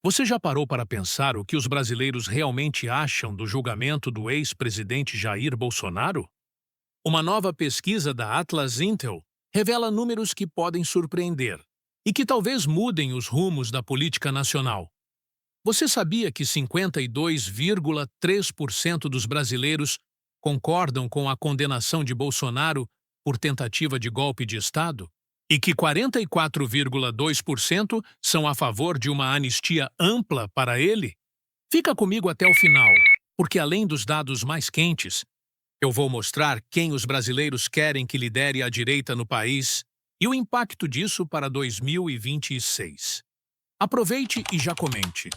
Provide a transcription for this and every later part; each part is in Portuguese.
Você já parou para pensar o que os brasileiros realmente acham do julgamento do ex-presidente Jair Bolsonaro? Uma nova pesquisa da Atlas Intel revela números que podem surpreender e que talvez mudem os rumos da política nacional. Você sabia que 52,3% dos brasileiros concordam com a condenação de Bolsonaro por tentativa de golpe de Estado? E que 44,2% são a favor de uma anistia ampla para ele? Fica comigo até o final, porque além dos dados mais quentes, eu vou mostrar quem os brasileiros querem que lidere a direita no país e o impacto disso para 2026. Aproveite e já comente.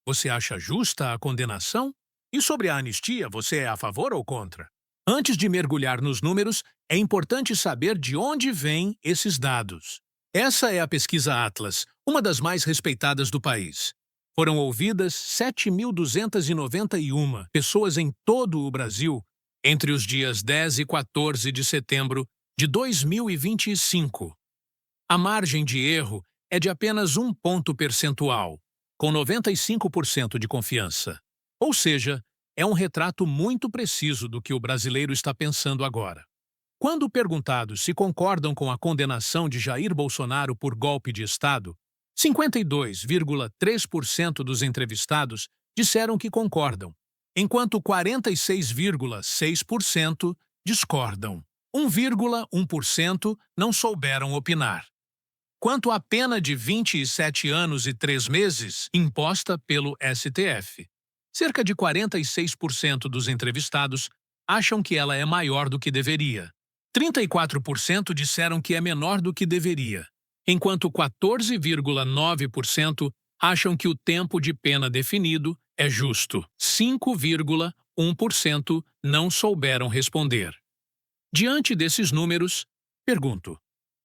Você acha justa a condenação? E sobre a anistia, você é a favor ou contra? Antes de mergulhar nos números, é importante saber de onde vêm esses dados. Essa é a pesquisa Atlas, uma das mais respeitadas do país. Foram ouvidas 7.291 pessoas em todo o Brasil entre os dias 10 e 14 de setembro de 2025. A margem de erro é de apenas um ponto percentual, com 95% de confiança. Ou seja, é um retrato muito preciso do que o brasileiro está pensando agora. Quando perguntados se concordam com a condenação de Jair Bolsonaro por golpe de Estado, 52,3% dos entrevistados disseram que concordam, enquanto 46,6% discordam. 1,1% não souberam opinar. Quanto à pena de 27 anos e 3 meses imposta pelo STF, cerca de 46% dos entrevistados acham que ela é maior do que deveria. 34% disseram que é menor do que deveria, enquanto 14,9% acham que o tempo de pena definido é justo. 5,1% não souberam responder. Diante desses números, pergunto: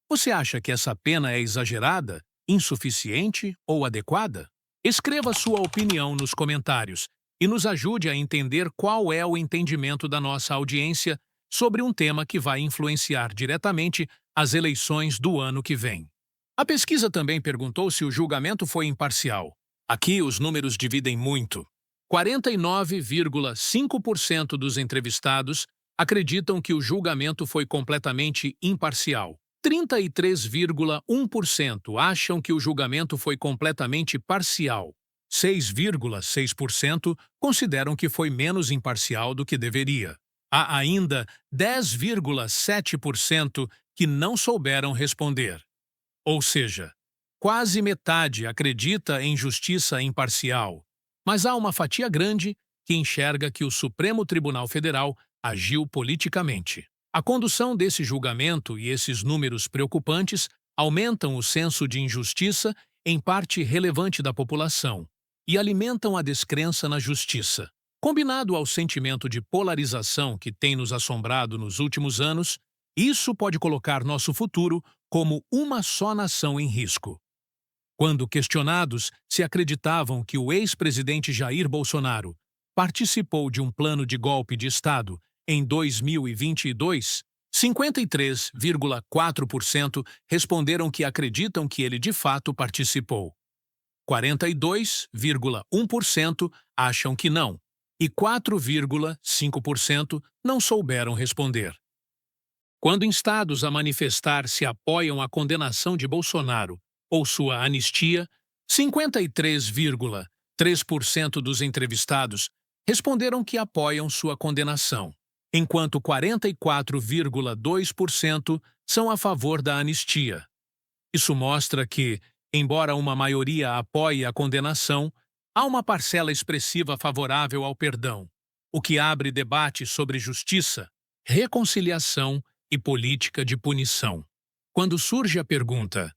você acha que essa pena é exagerada, insuficiente ou adequada? Escreva sua opinião nos comentários e nos ajude a entender qual é o entendimento da nossa audiência sobre um tema que vai influenciar diretamente as eleições do ano que vem. A pesquisa também perguntou se o julgamento foi imparcial. Aqui os números dividem muito. 49,5% dos entrevistados acreditam que o julgamento foi completamente imparcial. 33,1% acham que o julgamento foi completamente parcial. 6,6% consideram que foi menos imparcial do que deveria. Há ainda 10,7% que não souberam responder. Ou seja, quase metade acredita em justiça imparcial, mas há uma fatia grande que enxerga que o Supremo Tribunal Federal agiu politicamente. A condução desse julgamento e esses números preocupantes aumentam o senso de injustiça em parte relevante da população e alimentam a descrença na justiça. Combinado ao sentimento de polarização que tem nos assombrado nos últimos anos, isso pode colocar nosso futuro como uma só nação em risco. Quando questionados se acreditavam que o ex-presidente Jair Bolsonaro participou de um plano de golpe de Estado em 2022, 53,4% responderam que acreditam que ele de fato participou. 42,1% acham que não, e 4,5% não souberam responder. Quando instados a manifestar se apoiam a condenação de Bolsonaro ou sua anistia, 53,3% dos entrevistados responderam que apoiam sua condenação, enquanto 44,2% são a favor da anistia. Isso mostra que, embora uma maioria apoie a condenação, há uma parcela expressiva favorável ao perdão, o que abre debate sobre justiça, reconciliação e política de punição. Quando surge a pergunta: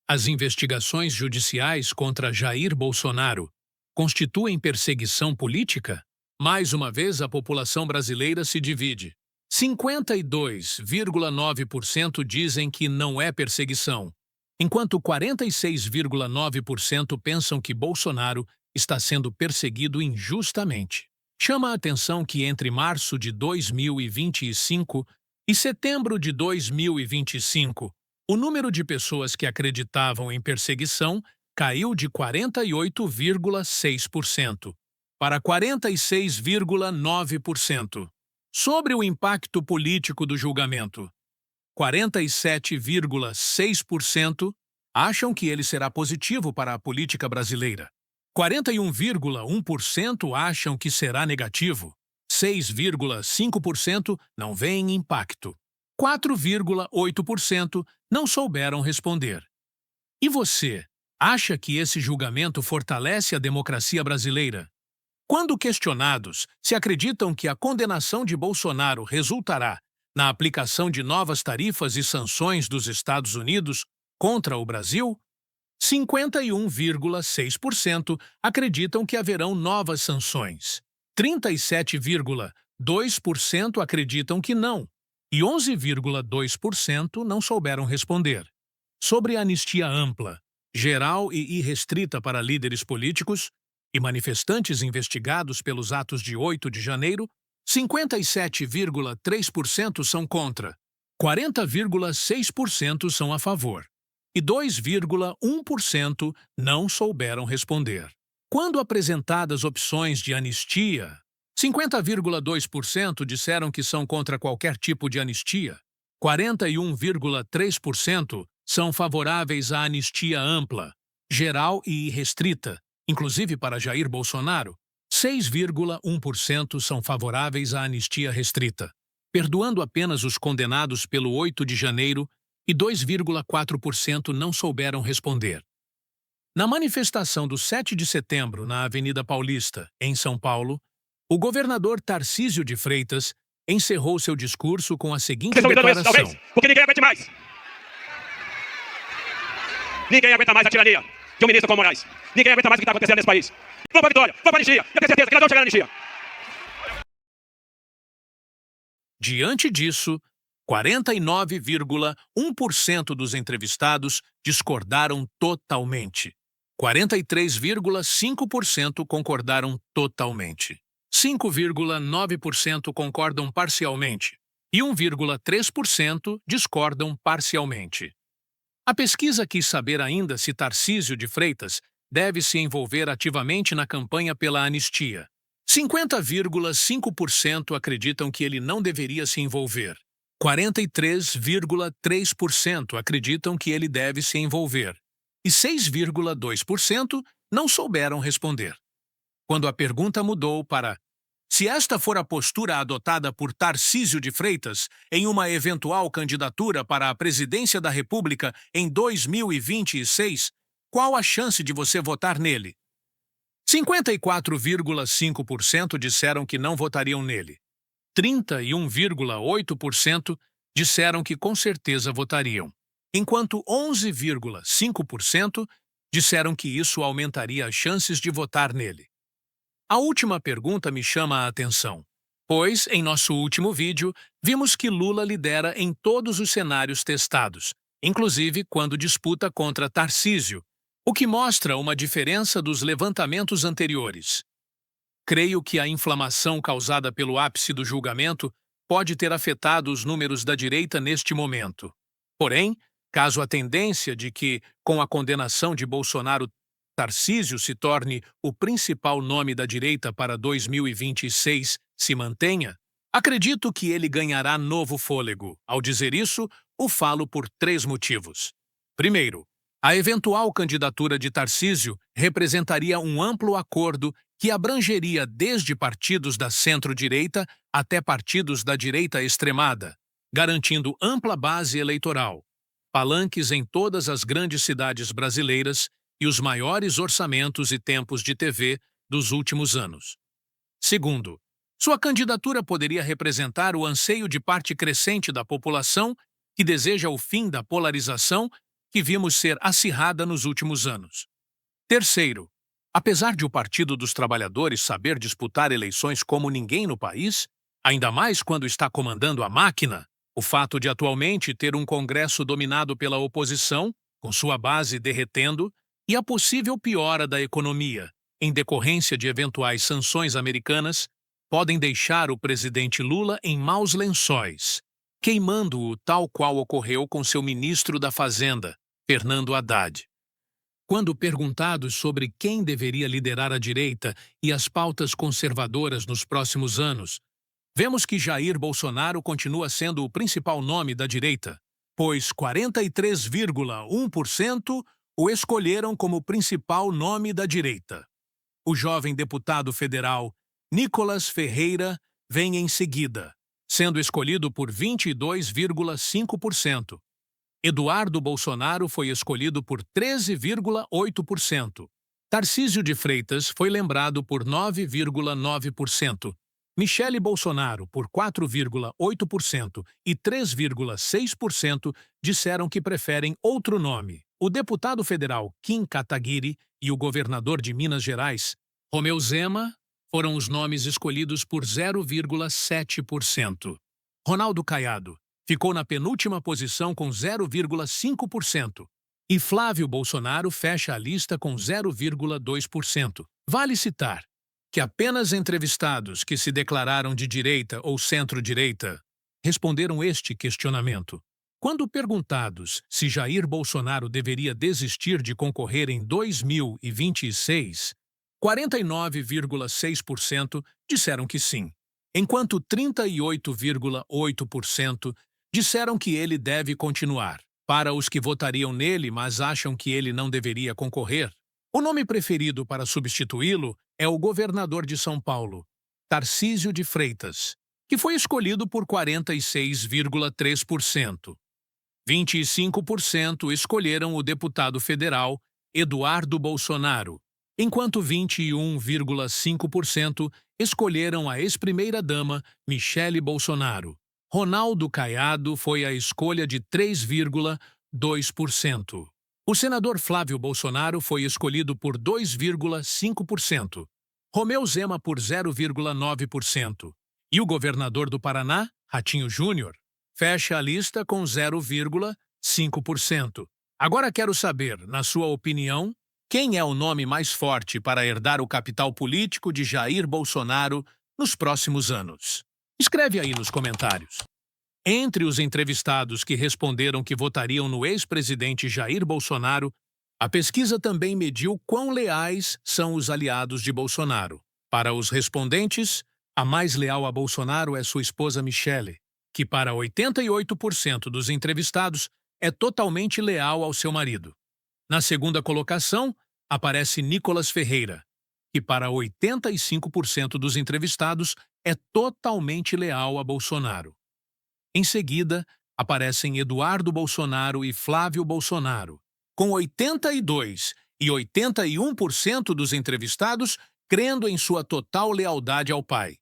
as investigações judiciais contra Jair Bolsonaro constituem perseguição política? Mais uma vez, a população brasileira se divide. 52,9% dizem que não é perseguição, enquanto 46,9% pensam que Bolsonaro está sendo perseguido injustamente. Chama a atenção que entre março de 2025 e setembro de 2025, o número de pessoas que acreditavam em perseguição caiu de 48,6% para 46,9%. Sobre o impacto político do julgamento, 47,6% acham que ele será positivo para a política brasileira. 41,1% acham que será negativo. 6,5% não veem impacto. 4,8% não souberam responder. E você, acha que esse julgamento fortalece a democracia brasileira? Quando questionados se acreditam que a condenação de Bolsonaro resultará na aplicação de novas tarifas e sanções dos Estados Unidos contra o Brasil, 51,6% acreditam que haverão novas sanções. 37,2% acreditam que não, e 11,2% não souberam responder. Sobre a anistia ampla, geral e irrestrita para líderes políticos e manifestantes investigados pelos atos de 8 de janeiro, 57,3% são contra, 40,6% são a favor e 2,1% não souberam responder. Quando apresentadas opções de anistia, 50,2% disseram que são contra qualquer tipo de anistia, 41,3% são favoráveis à anistia ampla, geral e irrestrita, inclusive para Jair Bolsonaro. 6,1% são favoráveis à anistia restrita, perdoando apenas os condenados pelo 8 de janeiro, e 2,4% não souberam responder. Na manifestação do 7 de setembro na Avenida Paulista, em São Paulo, o governador Tarcísio de Freitas encerrou seu discurso com a seguinte declaração. Talvez, porque ninguém aguenta mais. Ninguém aguenta mais a tirania de um ministro como Moraes. Ninguém aguenta mais o que está acontecendo nesse país. Vamos para a vitória, vamos para a anistia. Eu tenho certeza que nós vamos chegar na anistia. Diante disso, 49,1% dos entrevistados discordaram totalmente. 43,5% concordaram totalmente. 5,9% concordam parcialmente. E 1,3% discordam parcialmente. A pesquisa quis saber ainda se Tarcísio de Freitas deve se envolver ativamente na campanha pela anistia. 50,5% acreditam que ele não deveria se envolver. 43,3% acreditam que ele deve se envolver. E 6,2% não souberam responder. Quando a pergunta mudou para se esta for a postura adotada por Tarcísio de Freitas em uma eventual candidatura para a presidência da República em 2026, qual a chance de você votar nele? 54,5% disseram que não votariam nele. 31,8% disseram que com certeza votariam, enquanto 11,5% disseram que isso aumentaria as chances de votar nele. A última pergunta me chama a atenção, pois, em nosso último vídeo, vimos que Lula lidera em todos os cenários testados, inclusive quando disputa contra Tarcísio, o que mostra uma diferença dos levantamentos anteriores. Creio que a inflamação causada pelo ápice do julgamento pode ter afetado os números da direita neste momento. Porém, caso a tendência de que, com a condenação de Bolsonaro, Tarcísio se torne o principal nome da direita para 2026 se mantenha, acredito que ele ganhará novo fôlego. Ao dizer isso, o falo por 3 motivos. Primeiro, a eventual candidatura de Tarcísio representaria um amplo acordo que abrangeria desde partidos da centro-direita até partidos da direita extremada, garantindo ampla base eleitoral, palanques em todas as grandes cidades brasileiras e os maiores orçamentos e tempos de TV dos últimos anos. Segundo, sua candidatura poderia representar o anseio de parte crescente da população que deseja o fim da polarização que vimos ser acirrada nos últimos anos. Terceiro, apesar de o Partido dos Trabalhadores saber disputar eleições como ninguém no país, ainda mais quando está comandando a máquina, o fato de atualmente ter um Congresso dominado pela oposição, com sua base derretendo, e a possível piora da economia, em decorrência de eventuais sanções americanas, podem deixar o presidente Lula em maus lençóis, queimando-o tal qual ocorreu com seu ministro da Fazenda, Fernando Haddad. Quando perguntados sobre quem deveria liderar a direita e as pautas conservadoras nos próximos anos, vemos que Jair Bolsonaro continua sendo o principal nome da direita, pois 43,1% o escolheram como principal nome da direita. O jovem deputado federal Nicolas Ferreira vem em seguida, sendo escolhido por 22,5%. Eduardo Bolsonaro foi escolhido por 13,8%. Tarcísio de Freitas foi lembrado por 9,9%. Michele Bolsonaro, por 4,8% e 3,6% disseram que preferem outro nome. O deputado federal Kim Kataguiri e o governador de Minas Gerais, Romeu Zema, foram os nomes escolhidos por 0,7%. Ronaldo Caiado ficou na penúltima posição com 0,5%. E Flávio Bolsonaro fecha a lista com 0,2%. Vale citar que apenas entrevistados que se declararam de direita ou centro-direita responderam este questionamento. Quando perguntados se Jair Bolsonaro deveria desistir de concorrer em 2026, 49,6% disseram que sim, enquanto 38,8% disseram que ele deve continuar. Para os que votariam nele, mas acham que ele não deveria concorrer, o nome preferido para substituí-lo é o governador de São Paulo, Tarcísio de Freitas, que foi escolhido por 46,3%. 25% escolheram o deputado federal Eduardo Bolsonaro, enquanto 21,5% escolheram a ex-primeira-dama Michele Bolsonaro. Ronaldo Caiado foi a escolha de 3,2%. O senador Flávio Bolsonaro foi escolhido por 2,5%. Romeu Zema por 0,9%. E o governador do Paraná, Ratinho Júnior, fecha a lista com 0,5%. Agora quero saber, na sua opinião, quem é o nome mais forte para herdar o capital político de Jair Bolsonaro nos próximos anos? Escreve aí nos comentários. Entre os entrevistados que responderam que votariam no ex-presidente Jair Bolsonaro, a pesquisa também mediu quão leais são os aliados de Bolsonaro. Para os respondentes, a mais leal a Bolsonaro é sua esposa Michele, que para 88% dos entrevistados é totalmente leal ao seu marido. Na segunda colocação, aparece Nicolas Ferreira, que para 85% dos entrevistados é totalmente leal a Bolsonaro. Em seguida, aparecem Eduardo Bolsonaro e Flávio Bolsonaro, com 82% e 81% dos entrevistados crendo em sua total lealdade ao pai.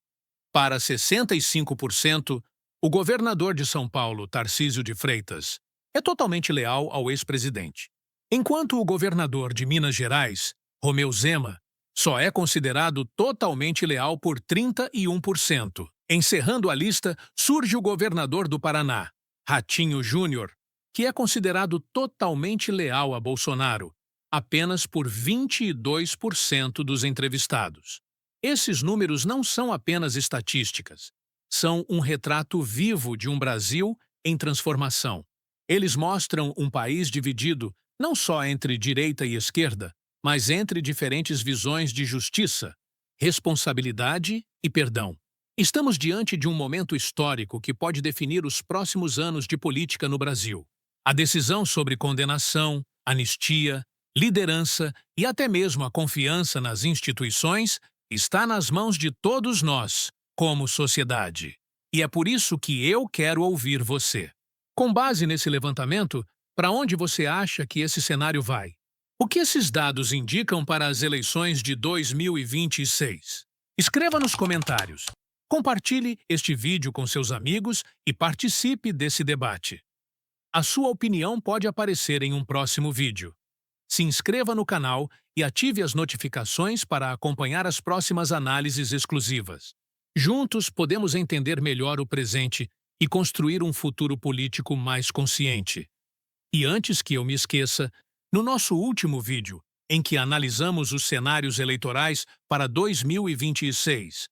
Para 65%, o governador de São Paulo, Tarcísio de Freitas, é totalmente leal ao ex-presidente. Enquanto o governador de Minas Gerais, Romeu Zema, só é considerado totalmente leal por 31%. Encerrando a lista, surge o governador do Paraná, Ratinho Júnior, que é considerado totalmente leal a Bolsonaro, apenas por 22% dos entrevistados. Esses números não são apenas estatísticas, são um retrato vivo de um Brasil em transformação. Eles mostram um país dividido não só entre direita e esquerda, mas entre diferentes visões de justiça, responsabilidade e perdão. Estamos diante de um momento histórico que pode definir os próximos anos de política no Brasil. A decisão sobre condenação, anistia, liderança e até mesmo a confiança nas instituições está nas mãos de todos nós, como sociedade. E é por isso que eu quero ouvir você. Com base nesse levantamento, para onde você acha que esse cenário vai? O que esses dados indicam para as eleições de 2026? Escreva nos comentários. Compartilhe este vídeo com seus amigos e participe desse debate. A sua opinião pode aparecer em um próximo vídeo. Se inscreva no canal e ative as notificações para acompanhar as próximas análises exclusivas. Juntos podemos entender melhor o presente e construir um futuro político mais consciente. E antes que eu me esqueça, no nosso último vídeo, em que analisamos os cenários eleitorais para 2026,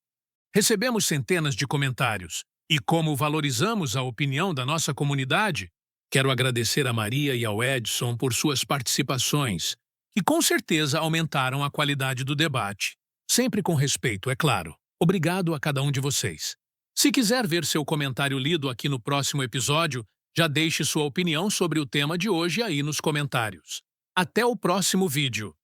recebemos centenas de comentários. E como valorizamos a opinião da nossa comunidade, quero agradecer a Maria e ao Edson por suas participações, e com certeza aumentaram a qualidade do debate. Sempre com respeito, é claro. Obrigado a cada um de vocês. Se quiser ver seu comentário lido aqui no próximo episódio, já deixe sua opinião sobre o tema de hoje aí nos comentários. Até o próximo vídeo.